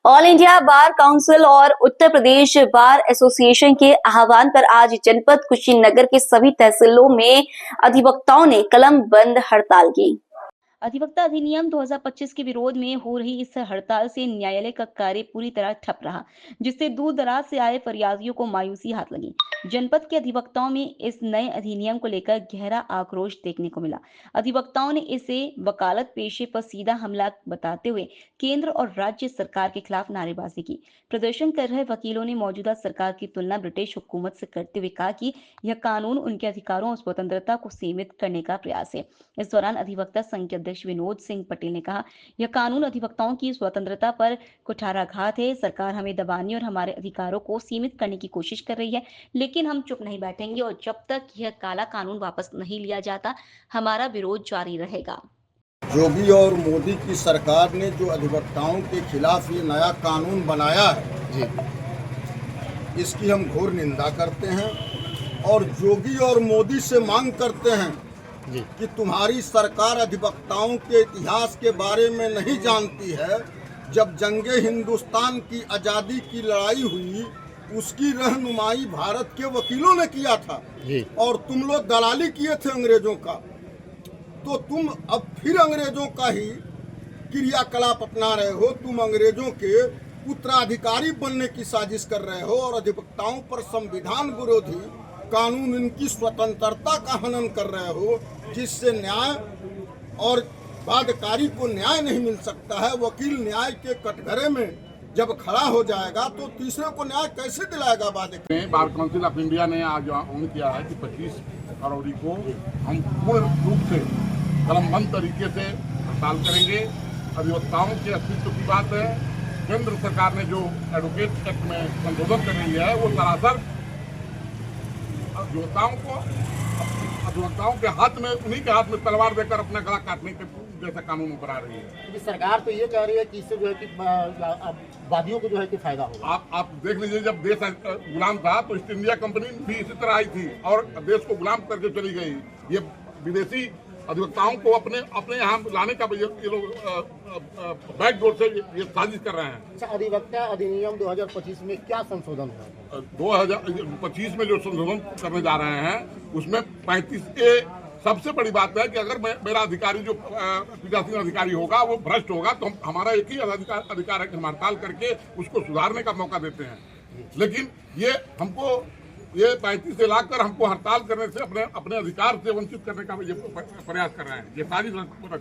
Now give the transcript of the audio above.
All India bar council और Uttar Pradesh bar association के आह्वान पर आज जनपद कुशीनगर के सभी तहसीलों में अधिवक्ताओं ने कलम बंद हड़ताल की। अधिवक्ता अधिनियम 2025 के विरोध में हो रही इस हड़ताल से न्यायालय का कार्य पूरी तरह ठप रहा, जिससे दूर दराज से आए फरियादियों को मायूसी हाथ लगी। जनपद के अधिवक्ताओं में इस नए अधिनियम को लेकर गहरा आक्रोश देखने को मिला। अधिवक्ताओं ने इसे वकालत पेशे पर सीधा हमला बताते हुए केंद्र और राज्य सरकार के खिलाफ नारेबाजी की। प्रदर्शन कर रहे वकीलों ने मौजूदा सरकार की तुलना ब्रिटिश हुकूमत से करते हुए कहा कि यह कानून उनके अधिकारों और स्वतंत्रता को सीमित करने का प्रयास है। इस दौरान अधिवक्ता संघ के अध्यक्ष विनोद सिंह पटेल ने कहा, यह कानून अधिवक्ताओं की स्वतंत्रता पर कुठाराघात है। सरकार हमें दबाने और हमारे अधिकारों को सीमित करने की कोशिश कर रही है, लेकिन हम चुप नहीं बैठेंगे और जब तक यह काला कानून वापस नहीं लिया जाता, हमारा विरोध जारी रहेगा। योगी और मोदी की सरकार ने जो अधिवक्ताओं के खिलाफ ये नया कानून बनाया है जी, इसकी हम घोर निंदा करते हैं और योगी और मोदी से मांग करते हैं जी कि तुम्हारी सरकार अधिवक्ताओं के इतिहास के बारे में नहीं जानती है। जब जंगे हिंदुस्तान की आज़ादी की लड़ाई हुई, उसकी रहनुमाई भारत के वकीलों ने किया था जी, और तुम लोग दलाली किए थे अंग्रेजों का, तो तुम अब फिर अंग्रेजों का ही क्रियाकलाप अपना रहे हो। तुम अंग्रेजों के उत्तराधिकारी बनने की साजिश कर रहे हो और अधिवक्ताओं पर संविधान विरोधी कानून, इनकी स्वतंत्रता का हनन कर रहे हो, जिससे न्याय और बाध्यकारी को न्याय नहीं मिल सकता है। वकील न्याय के कटघरे में जब खड़ा हो जाएगा तो तीसरे को न्याय कैसे दिलाएगा? बार काउंसिल ऑफ इंडिया ने आज ऑन किया है कि 25 फरवरी को हम पूर्ण रूप से कलमबंद तरीके से हड़ताल करेंगे। अधिवक्ताओं के अस्तित्व की बात है। केंद्र सरकार ने जो एडवोकेट एक्ट में संशोधन कर रही है, वो सरासर अधिवक्ताओं के हाथ में, उन्हीं के हाथ में तलवार देकर अपना गला काटने के जैसा कानून बना रही है। सरकार तो ये कह रही है कि इससे जो है कि वादियों को जो है कि फायदा होगा। आप देख लीजिए, जब देश गुलाम था तो ईस्ट इंडिया कंपनी भी इसी तरह आई थी और देश को गुलाम करके चली गई। ये विदेशी अधिवक्ताओं को अपने यहाँ लाने का ये लोग बैकडोर से ये साजिश कर रहे हैं। अच्छा, अधिवक्ता अधिनियम 2025 में क्या संशोधन हुआ? 2025 में जो संशोधन करने जा रहे हैं उसमें 35A सबसे बड़ी बात है कि अगर मेरा अधिकारी जो पीठासीन अधिकारी होगा वो भ्रष्ट होगा तो हमारा एक ही अधिकार है कि हम हड़ताल करके उसको सुधारने का मौका देते हैं। लेकिन ये 35 से लाकर हमको हड़ताल करने से अपने अधिकार से वंचित करने का ये प्रयास कर रहे हैं। ये सारी